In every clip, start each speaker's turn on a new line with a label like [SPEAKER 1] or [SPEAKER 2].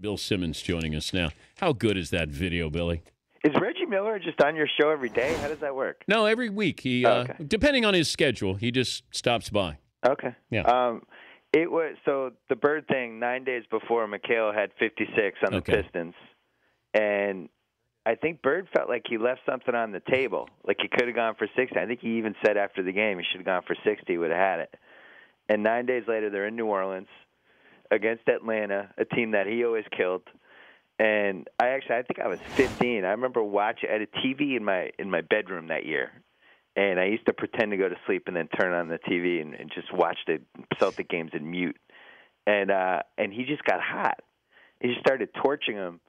[SPEAKER 1] Bill Simmons joining us now. How good is that video, Billy?
[SPEAKER 2] Is Reggie Miller just on your show every day? How does that work?
[SPEAKER 1] No, every week. He,
[SPEAKER 2] okay.
[SPEAKER 1] Depending on his schedule, he just stops by.
[SPEAKER 2] Okay.
[SPEAKER 1] Yeah.
[SPEAKER 2] It was so the Bird thing 9 days before McHale had 56 on the Pistons, and I think Bird felt like he left something on the table. Like he could have gone for 60. I think he even said after the game he should have gone for 60. He would have had it. And 9 days later, they're in New Orleans against Atlanta, a team that he always killed. And I think I was 15. I remember watching. I had a TV in my bedroom that year, and I used to pretend to go to sleep and then turn on the TV and just watch the Celtic games in mute. And he just got hot. He just started torching him.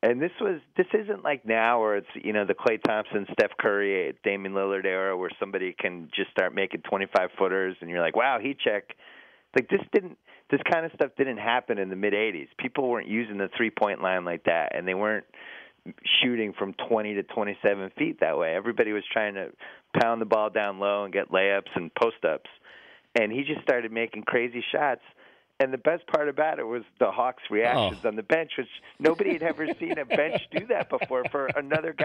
[SPEAKER 2] And this isn't like now where it's, the Klay Thompson, Steph Curry, Damian Lillard era where somebody can just start making 25-footers and you're like, wow, heat check. Like this kind of stuff didn't happen in the mid-'80s. People weren't using the three-point line like that, and they weren't shooting from 20 to 27 feet that way. Everybody was trying to pound the ball down low and get layups and post-ups. And he just started making crazy shots. And the best part about it was the Hawks' reactions on the bench, which nobody had ever seen a bench do that before for another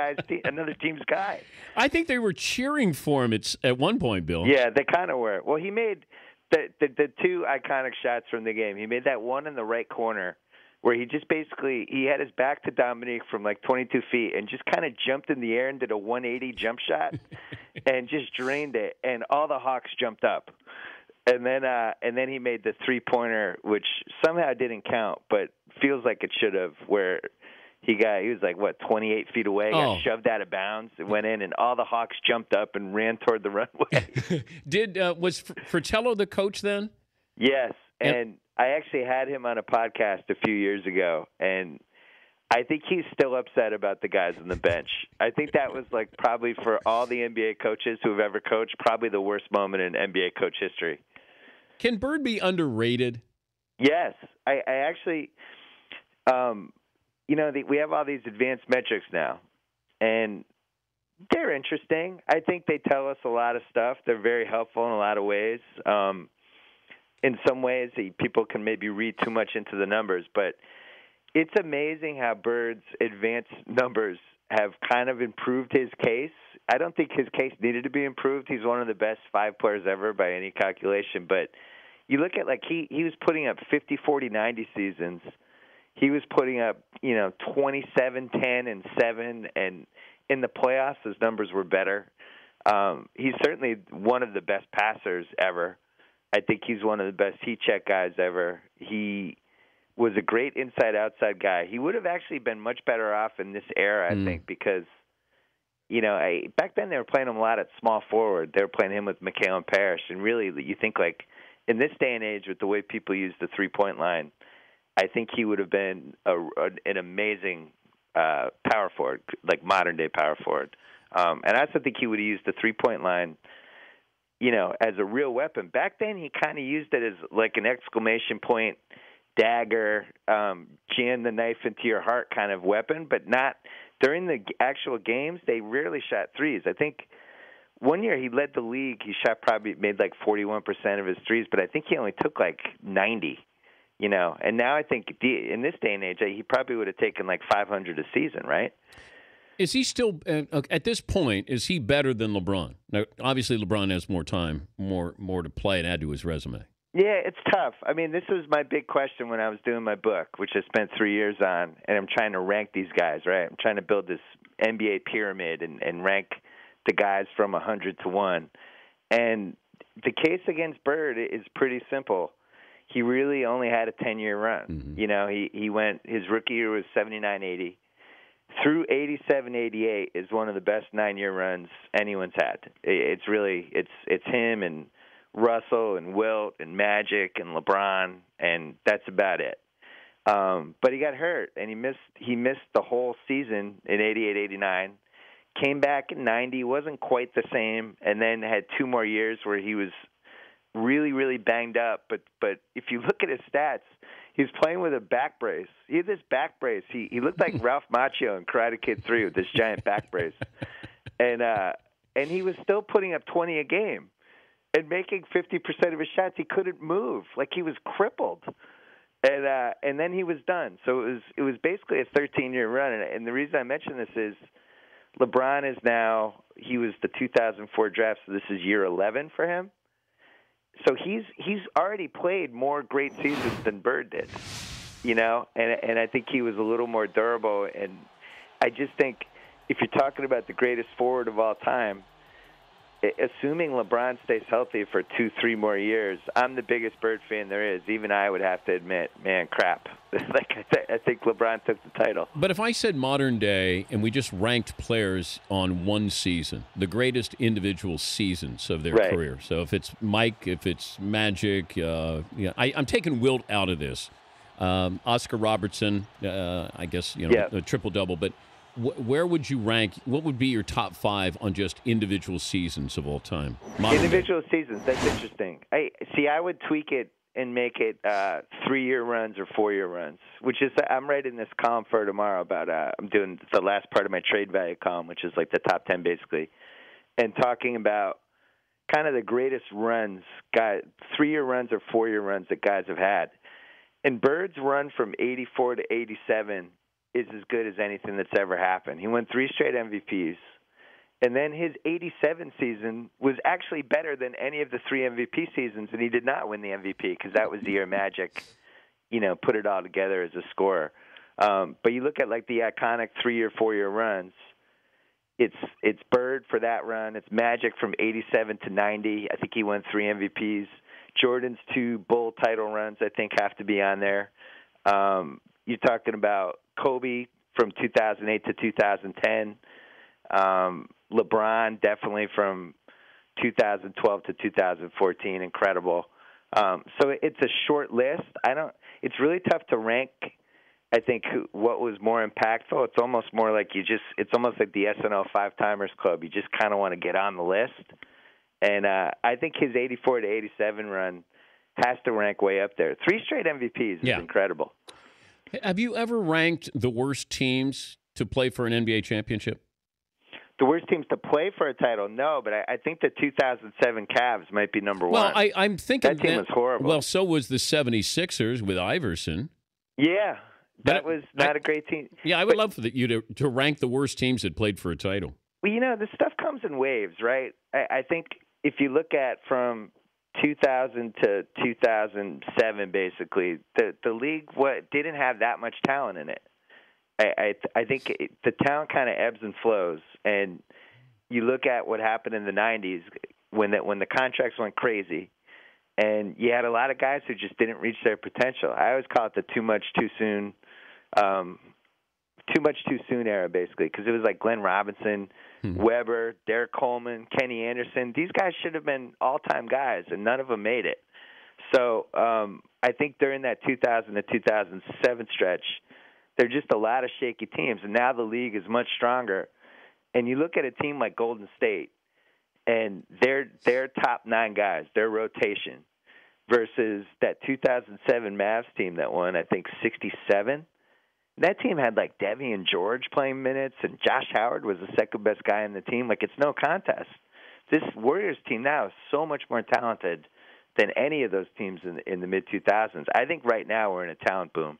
[SPEAKER 2] team's guy.
[SPEAKER 1] I think they were cheering for him at one point, Bill.
[SPEAKER 2] Yeah, they kind of were. Well, he made the two iconic shots from the game. He made that one in the right corner where he just basically he had his back to Dominique from like 22 feet and just kind of jumped in the air and did a 180 jump shot and just drained it, and all the Hawks jumped up. And then he made the three-pointer, which somehow didn't count, but feels like it should have, where he was like, 28 feet away, got shoved out of bounds, went in, and all the Hawks jumped up and ran toward the runway.
[SPEAKER 1] Was Fratello the coach then?
[SPEAKER 2] Yes, and I actually had him on a podcast a few years ago, and I think he's still upset about the guys on the bench. I think that was like probably for all the NBA coaches who have ever coached, probably the worst moment in NBA coach history.
[SPEAKER 1] Can Bird be underrated?
[SPEAKER 2] Yes. I actually, we have all these advanced metrics now, and they're interesting. I think they tell us a lot of stuff. They're very helpful in a lot of ways. In some ways, people can maybe read too much into the numbers, but it's amazing how Bird's advanced numbers have kind of improved his case. I don't think his case needed to be improved. He's one of the best 5 players ever by any calculation. But you look at, like, he was putting up 50, 40, 90 seasons. He was putting up, 27, 10, and 7. And in the playoffs, his numbers were better. He's certainly one of the best passers ever. I think he's one of the best heat check guys ever. He was a great inside-outside guy. He would have actually been much better off in this era, I think, because, back then they were playing him a lot at small forward. They were playing him with McHale and Parrish. And really, you think, like, in this day and age with the way people use the three-point line, I think he would have been an amazing power forward, like modern-day power forward. And I also think he would have used the three-point line, as a real weapon. Back then, he kind of used it as like an exclamation point, dagger, jam the knife into your heart kind of weapon, but not during the actual games. They rarely shot threes. I think one year he led the league. He made like 41% of his threes, but I think he only took like 90. And now I think in this day and age, he probably would have taken like 500 a season, right?
[SPEAKER 1] Is he still, at this point, is he better than LeBron? Now, obviously, LeBron has more time, more to play and add to his resume.
[SPEAKER 2] Yeah, it's tough. I mean, this was my big question when I was doing my book, which I spent 3 years on, and I'm trying to rank these guys, right? I'm trying to build this NBA pyramid and rank the guys from 100 to 1. And the case against Bird is pretty simple. He really only had a 10-year run. Mm-hmm. He went, his rookie year was 79-80. Through 87-88 is one of the best 9-year runs anyone's had. It's really, it's him and Russell and Wilt and Magic and LeBron, and that's about it. But he got hurt, and he missed the whole season in 88-89. Came back in 90, wasn't quite the same, and then had 2 more years where he was really, really banged up. But if you look at his stats, he was playing with a back brace. He had this back brace. He looked like Ralph Macchio in Karate Kid 3 with this giant back brace. And he was still putting up 20 a game and making 50% of his shots. He couldn't move. Like, he was crippled. And then he was done. So it was basically a 13-year run. And the reason I mention this is LeBron is now, he was the 2004 draft, so this is year 11 for him. So he's already played more great seasons than Bird did, and I think he was a little more durable. And I just think if you're talking about the greatest forward of all time, assuming LeBron stays healthy for 2-3 more years, I'm the biggest Bird fan there is. Even I would have to admit, man, crap. I think LeBron took the title.
[SPEAKER 1] But if I said modern day and we just ranked players on one season, the greatest individual seasons of their career. So if it's Mike, if it's Magic, I'm taking Wilt out of this. Oscar Robertson, I guess, a triple-double. But where would you rank? What would be your top 5 on just individual seasons of all time?
[SPEAKER 2] Individual seasons. That's interesting. I would tweak it and make it 3-year runs or 4-year runs. Which is, I'm writing this column for tomorrow about. I'm doing the last part of my trade value column, which is like the top 10 basically, and talking about kind of the greatest runs, 3-year runs or 4-year runs that guys have had. And Bird's run from 84 to 87 is as good as anything that's ever happened. He won 3 straight MVPs. And then his 87 season was actually better than any of the 3 MVP seasons, and he did not win the MVP because that was the year Magic, put it all together as a scorer. But you look at like the iconic 3-year, 4-year runs, it's Bird for that run. It's Magic from 87 to 90. I think he won 3 MVPs. Jordan's 2 Bull title runs, I think, have to be on there. You're talking about Kobe from 2008 to 2010. LeBron definitely from 2012 to 2014, incredible. So it's a short list. It's really tough to rank. I think what was more impactful. It's almost more like it's almost like the SNL 5-Timers Club. You just kind of want to get on the list. And I think his 84 to 87 run has to rank way up there. 3 straight MVPs is incredible.
[SPEAKER 1] Have you ever ranked the worst teams to play for an NBA championship?
[SPEAKER 2] The worst teams to play for a title, no, but I think the 2007 Cavs might be number one.
[SPEAKER 1] Well, I'm thinking
[SPEAKER 2] that team was horrible.
[SPEAKER 1] Well, so was the 76ers with Iverson.
[SPEAKER 2] Yeah, that was not a great team.
[SPEAKER 1] Yeah, I would love for you to rank the worst teams that played for a title.
[SPEAKER 2] Well, this stuff comes in waves, right? I think if you look at from 2000 to 2007, basically, the league didn't have that much talent in it. I think the talent kind of ebbs and flows, and you look at what happened in the 90s when the contracts went crazy, and you had a lot of guys who just didn't reach their potential. I always call it the too much too soon era, basically, because it was like Glenn Robinson, Weber, Derek Coleman, Kenny Anderson. These guys should have been all-time guys, and none of them made it. So I think during that 2000 to 2007 stretch, there are just a lot of shaky teams, and now the league is much stronger. And you look at a team like Golden State, and their top 9 guys, their rotation, versus that 2007 Mavs team that won, I think, 67. That team had like Devian George playing minutes, and Josh Howard was the second best guy in the team. Like, it's no contest. This Warriors team now is so much more talented than any of those teams in the mid-2000s. I think right now we're in a talent boom.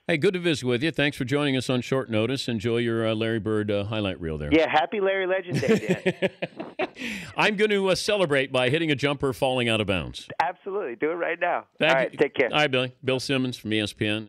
[SPEAKER 1] Hey, good to visit with you. Thanks for joining us on short notice. Enjoy your Larry Bird highlight reel there.
[SPEAKER 2] Yeah, happy Larry Legend Day, Dan.
[SPEAKER 1] I'm going to celebrate by hitting a jumper falling out of bounds.
[SPEAKER 2] Absolutely. Do it right now.
[SPEAKER 1] Thank
[SPEAKER 2] All right,
[SPEAKER 1] you.
[SPEAKER 2] take care.
[SPEAKER 1] All right, Billy. Bill Simmons from ESPN.